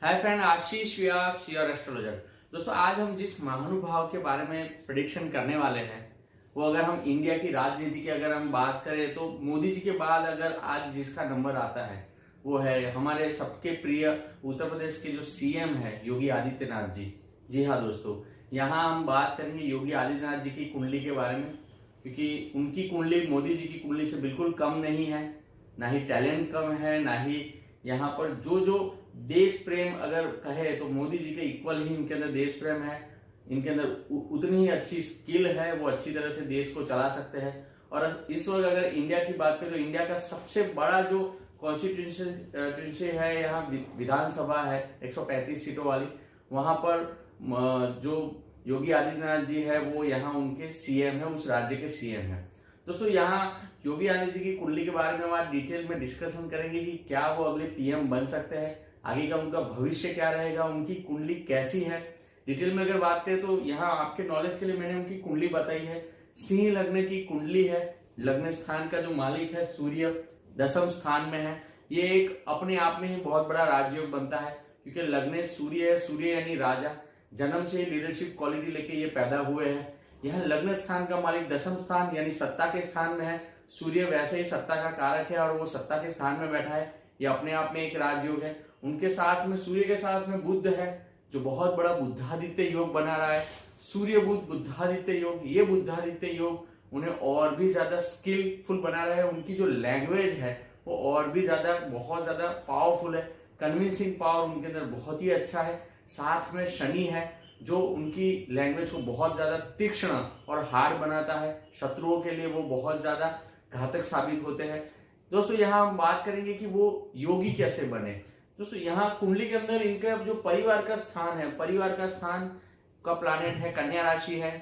Hi friend, Ashish Vyas your astrologer. दोस्तों, आज हम जिस महानुभाव के बारे में प्रिडिक्शन करने वाले हैं वो अगर हम इंडिया की राजनीति की अगर हम बात करें तो मोदी जी के बाद अगर आज जिसका नंबर आता है वो है हमारे सबके प्रिय उत्तर प्रदेश के जो सीएम है योगी आदित्यनाथ जी। जी हाँ दोस्तों, यहाँ हम बात करेंगे योगी आदित्यनाथ जी की कुंडली के बारे में, क्योंकि उनकी कुंडली मोदी जी की कुंडली से बिल्कुल कम नहीं है, ना ही टैलेंट कम है, ना ही यहाँ पर जो देश प्रेम अगर कहे तो मोदी जी के इक्वल ही इनके अंदर देश प्रेम है। इनके अंदर उतनी ही अच्छी स्किल है, वो अच्छी तरह से देश को चला सकते हैं। और इस वक्त अगर इंडिया की बात करें तो इंडिया का सबसे बड़ा जो कॉन्स्टिट्यूंसी है, यहाँ विधानसभा है 135 सीटों वाली, वहां पर जो योगी आदित्यनाथ जी है वो यहाँ उनके सीएम है, उस राज्य के सीएम है। दोस्तों, यहाँ योगी आदित्यनाथ जी की कुंडली के बारे में हम आज डिटेल में डिस्कशन करेंगे कि क्या वो अगले पीएम बन सकते हैं, आगे का उनका भविष्य क्या रहेगा, उनकी कुंडली कैसी है। डिटेल में अगर बात करें तो यहाँ आपके नॉलेज के लिए मैंने उनकी कुंडली बताई है। सिंह लग्न की कुंडली है, लग्न स्थान का जो मालिक है सूर्य 10वें स्थान में है। ये एक अपने आप में ही बहुत बड़ा राजयोग बनता है, क्योंकि लग्न सूर्य है, सूर्य यानी राजा, जन्म से ही लीडरशिप क्वालिटी लेके ये पैदा हुए हैं। यह लग्न स्थान का मालिक 10वें स्थान यानी सत्ता के स्थान में है। सूर्य वैसे ही सत्ता का कारक है और वो सत्ता के स्थान में बैठा है, ये अपने आप में एक राजयोग है। उनके साथ में सूर्य के साथ में बुध है, जो बहुत बड़ा बुद्धादित्य योग बना रहा है। सूर्य बुध बुद्धादित्य योग, ये बुद्धादित्य योग उन्हें और भी ज्यादा स्किलफुल बना रहा है। उनकी जो लैंग्वेज है वो और भी ज्यादा बहुत ज्यादा पावरफुल है, कन्विंसिंग पावर उनके अंदर बहुत ही अच्छा है। साथ में शनि है जो उनकी लैंग्वेज को बहुत ज्यादा तीक्ष्ण और हार्ड बनाता है, शत्रुओं के लिए वो बहुत ज्यादा घातक साबित होते हैं। दोस्तों, यहाँ हम बात करेंगे कि वो योगी कैसे बने। दोस्तों, यहाँ कुंडली के अंदर इनका जो परिवार का स्थान है, परिवार का स्थान का प्लैनेट है कन्या राशि है।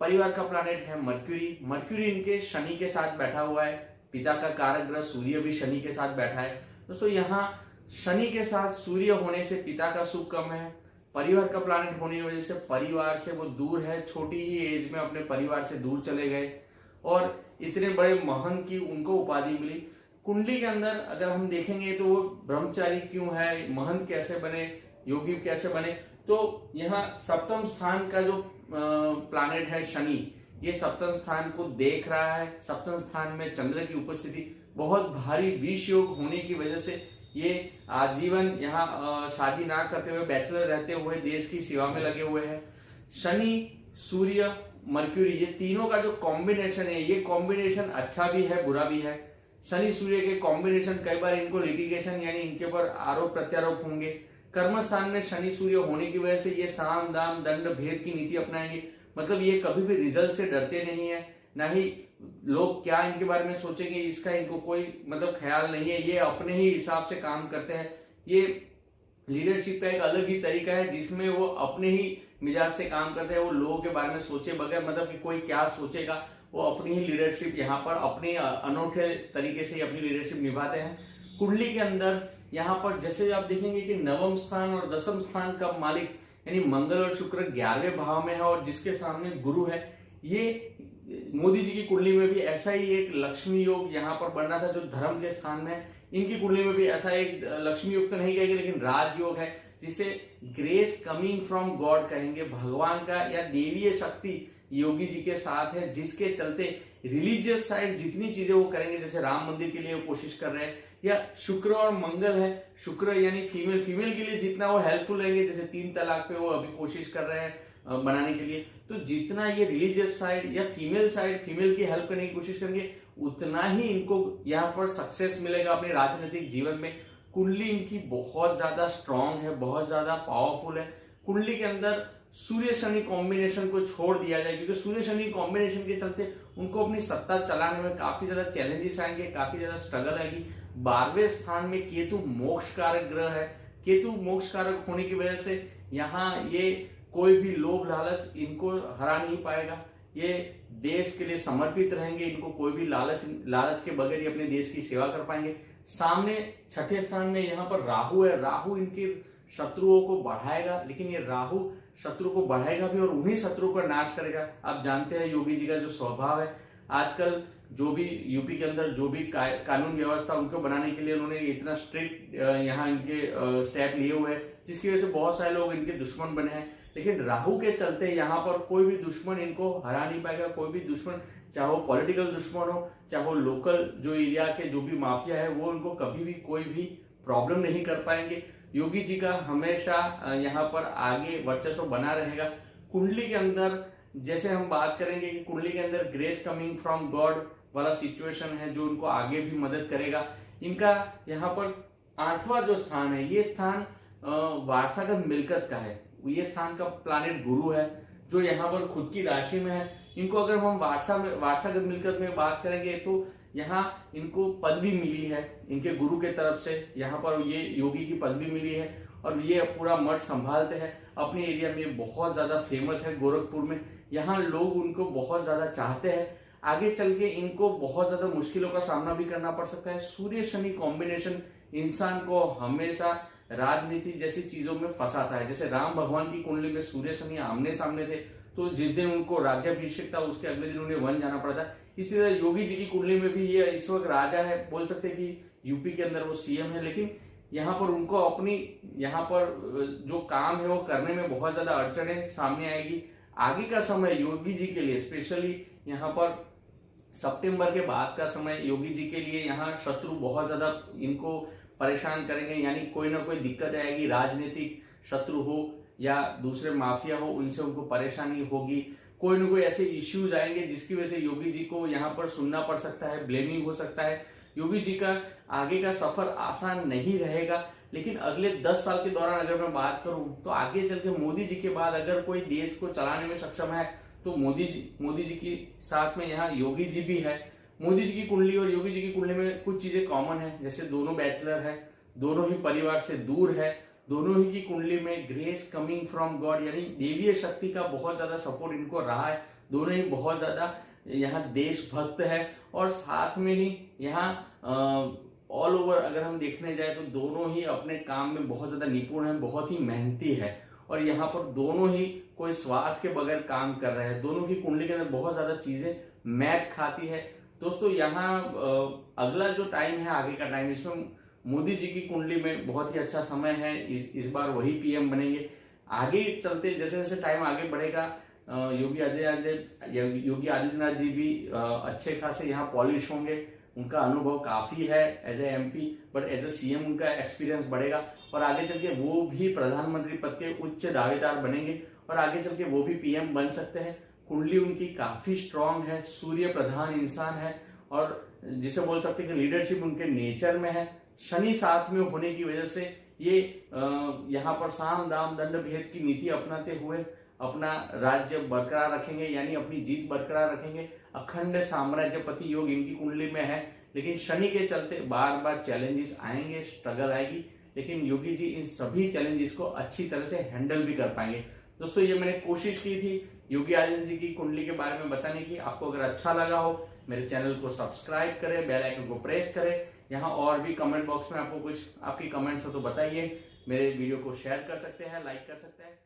परिवार का प्लैनेट है मर्क्यूरी। मर्क्यूरी इनके शनि के साथ बैठा हुआ है। पिता का कारक ग्रह सूर्य भी शनि के साथ बैठा है। दोस्तों, यहाँ शनि के साथ सूर्य होने से पिता का सुख कम है। परिवार का प्लैनेट होने की वजह से परिवार से वो दूर है, छोटी ही एज में अपने परिवार से दूर चले गए और इतने बड़े महंत की उनको उपाधि मिली। कुंडली के अंदर अगर हम देखेंगे तो वो ब्रह्मचारी क्यों है, महंत कैसे बने, योगी कैसे बने, तो यहाँ 7वें स्थान का जो प्लैनेट है शनि, ये 7वें स्थान को देख रहा है। 7वें स्थान में चंद्र की उपस्थिति, बहुत भारी विष योग होने की वजह से ये आजीवन यहाँ शादी ना करते हुए बैचलर रहते हुए देश की सेवा में लगे हुए हैं। शनि, सूर्य, मर्क्यूरी, ये तीनों का जो कॉम्बिनेशन है, ये कॉम्बिनेशन अच्छा भी है बुरा भी है। शनि सूर्य के कॉम्बिनेशन कई बार इनको लिटिगेशन यानी इनके ऊपर आरोप प्रत्यारोप होंगे। कर्म स्थान में शनि सूर्य होने की वजह से ये साम दाम दंड भेद की नीति अपनाएंगे। मतलब ये कभी भी रिजल्ट से डरते नहीं है, ना ही लोग क्या इनके बारे में सोचेंगे इसका इनको कोई मतलब ख्याल नहीं है। ये अपने ही हिसाब से काम करते हैं। ये लीडरशिप का एक अलग ही तरीका है जिसमें वो अपने ही मिजाज से काम करते हैं। वो लोगों के बारे में सोचे बगैर, मतलब कि कोई क्या सोचेगा, वो अपनी ही लीडरशिप यहाँ पर अपने अनोखे तरीके से अपनी लीडरशिप निभाते हैं। कुंडली के अंदर यहाँ पर जैसे आप देखेंगे कि 9वें स्थान और 10वें स्थान का मालिक यानी मंगल और शुक्र 11वें भाव में है और जिसके सामने गुरु है। ये मोदी जी की कुंडली में भी ऐसा ही एक लक्ष्मी योग यहाँ पर बन रहा था जो धर्म के स्थान में है। इनकी कुंडली में भी ऐसा एक लक्ष्मी योग तो नहीं कहेंगे लेकिन राजयोग है, जिसे ग्रेस कमिंग फ्रॉम गॉड कहेंगे, भगवान का या देवीय शक्ति योगी जी के साथ है, जिसके चलते रिलीजियस साइड जितनी चीजें वो करेंगे, जैसे राम मंदिर के लिए वो कोशिश कर रहे हैं, या शुक्र और मंगल है, शुक्र यानी फीमेल के लिए जितना वो हेल्पफुल रहेंगे, जैसे 3 तलाक पे वो अभी कोशिश कर रहे हैं बनाने के लिए, तो जितना ये रिलीजियस साइड या फीमेल की हेल्प करने की कोशिश करेंगे उतना ही इनको यहाँ पर सक्सेस मिलेगा अपने राजनीतिक जीवन में। कुंडली इनकी बहुत ज्यादा स्ट्रांग है, बहुत ज्यादा पावरफुल है। कुंडली के अंदर सूर्य शनि कॉम्बिनेशन को छोड़ दिया जाए, क्योंकि सूर्य शनि कॉम्बिनेशन के चलते उनको अपनी सत्ता चलाने में काफी ज्यादा चैलेंजेस आएंगे, काफी ज्यादा स्ट्रगल आएगी। 12वें स्थान में केतु मोक्ष कारक ग्रह है। केतु मोक्ष कारक होने की वजह से यहाँ ये कोई भी लोभ लालच इनको हरा नहीं पाएगा। ये देश के लिए समर्पित रहेंगे, इनको कोई भी लालच के बगैर ये अपने देश की सेवा कर पाएंगे। सामने 6ठे स्थान में यहाँ पर राहु है। राहु इनके शत्रुओं को बढ़ाएगा, लेकिन ये राहु शत्रु को बढ़ाएगा भी और उन्हीं शत्रु को नाश करेगा। आप जानते हैं योगी जी का जो स्वभाव है, आजकल जो भी यूपी के अंदर जो भी कानून व्यवस्था उनको बनाने के लिए उन्होंने इतना स्ट्रिक्ट यहाँ इनके स्टेप लिए हुए हैं जिसकी वजह से बहुत सारे लोग इनके दुश्मन बने हैं। लेकिन राहु के चलते यहाँ पर कोई भी दुश्मन इनको हरा नहीं पाएगा। कोई भी दुश्मन, चाहे वो पॉलिटिकल दुश्मन हो, चाहे वो लोकल जो एरिया के जो भी माफिया है, वो इनको कभी भी कोई भी प्रॉब्लम नहीं कर पाएंगे। योगी जी का हमेशा यहाँ पर आगे वर्चस्व बना रहेगा। कुंडली के अंदर जैसे हम बात करेंगे कि कुंडली के अंदर ग्रेस कमिंग फ्रॉम गॉड वाला सिचुएशन है जो उनको आगे भी मदद करेगा। इनका यहाँ पर 8वां जो स्थान है, ये स्थान वारसागत मिलकत का है। ये स्थान का प्लैनेट गुरु है जो यहाँ पर खुद की राशि में है। इनको अगर हम वारसागत मिलकत में बात करेंगे तो यहाँ इनको पदवी मिली है इनके गुरु के तरफ से। यहाँ पर ये योगी की पदवी मिली है और ये पूरा मठ संभालते हैं। अपने एरिया में बहुत ज्यादा फेमस है गोरखपुर में। यहाँ लोग उनको बहुत ज्यादा चाहते हैं। आगे चल के इनको बहुत ज्यादा मुश्किलों का सामना भी करना पड़ सकता है। सूर्य शनि कॉम्बिनेशन इंसान को हमेशा राजनीति जैसी चीजों में फंसाता है। जैसे राम भगवान की कुंडली में सूर्य शनि आमने सामने थे, तो जिस दिन उनको राज्याभिषेक था उसके अगले दिन उन्हें वन जाना पड़ा था। इसी तरह योगी जी की कुंडली में भी ये इस वक्त राजा है, बोल सकते हैं कि यूपी के अंदर वो सीएम है, लेकिन यहाँ पर उनको अपनी यहाँ पर जो काम है वो करने में बहुत ज्यादा अड़चने सामने आएगी। आगे का समय योगी जी के लिए स्पेशली यहाँ पर सितंबर के बाद का समय योगी जी के लिए यहाँ शत्रु बहुत ज्यादा इनको परेशान करेंगे। यानी कोई ना कोई दिक्कत आएगी, राजनीतिक शत्रु हो या दूसरे माफिया हो, उनसे उनको परेशानी होगी। कोई ना कोई ऐसे इश्यूज आएंगे जिसकी वजह से योगी जी को यहाँ पर सुनना पड़ सकता है, ब्लेमिंग हो सकता है। योगी जी का आगे का सफर आसान नहीं रहेगा। लेकिन अगले 10 साल के दौरान अगर मैं बात करूं तो आगे चल के मोदी जी के बाद अगर कोई देश को चलाने में सक्षम है तो मोदी जी के साथ में यहाँ योगी जी भी है। मोदी जी की कुंडली और योगी जी की कुंडली में कुछ चीजें कॉमन है, जैसे दोनों बैचलर है, दोनों ही परिवार से दूर है, दोनों ही की कुंडली में ग्रेस कमिंग फ्रॉम गॉड यानी देवीय शक्ति का बहुत ज्यादा सपोर्ट इनको रहा है। दोनों ही बहुत ज्यादा यहाँ देशभक्त है और साथ में ही यहाँ ऑल ओवर अगर हम देखने जाए तो दोनों ही अपने काम में बहुत ज्यादा निपुण है, बहुत ही मेहनती है और यहाँ पर दोनों ही कोई स्वार्थ के बगैर काम कर रहे हैं। दोनों की कुंडली के अंदर बहुत ज्यादा चीजें मैच खाती है। दोस्तों यहाँ अगला जो टाइम है, आगे का टाइम, इसमें मोदी जी की कुंडली में बहुत ही अच्छा समय है। इस बार वही पीएम बनेंगे। आगे चलते जैसे जैसे टाइम आगे बढ़ेगा योगी आदित्यनाथ जी भी अच्छे खासे यहाँ पॉलिश होंगे। उनका अनुभव काफी है as a MP, but as a CM उनका एक्सपीरियंस बढ़ेगा और आगे चल के वो भी प्रधानमंत्री पद के उच्च दावेदार बनेंगे और आगे चल के वो भी पीएम बन सकते हैं। कुंडली उनकी काफी स्ट्रांग है, सूर्य प्रधान इंसान है और जिसे बोल सकते हैं कि लीडरशिप उनके नेचर में है। शनि साथ में होने की वजह से ये यहाँ पर साम दाम दंड भेद की नीति अपनाते हुए अपना राज्य बरकरार रखेंगे, यानी अपनी जीत बरकरार रखेंगे। अखंड साम्राज्यपति योग इनकी कुंडली में है, लेकिन शनि के चलते बार बार चैलेंजेस आएंगे, स्ट्रगल आएगी, लेकिन योगी जी इन सभी चैलेंजेस को अच्छी तरह से हैंडल भी कर पाएंगे। दोस्तों ये मैंने कोशिश की थी योगी आदित्यनाथ जी की कुंडली के बारे में बताने की। आपको अगर अच्छा लगा हो मेरे चैनल को सब्सक्राइब करें, बेल आइकन को प्रेस करें। यहाँ और भी कमेंट बॉक्स में आपको कुछ आपकी कमेंट्स हो तो बताइए। मेरे वीडियो को शेयर कर सकते हैं, लाइक कर सकते हैं।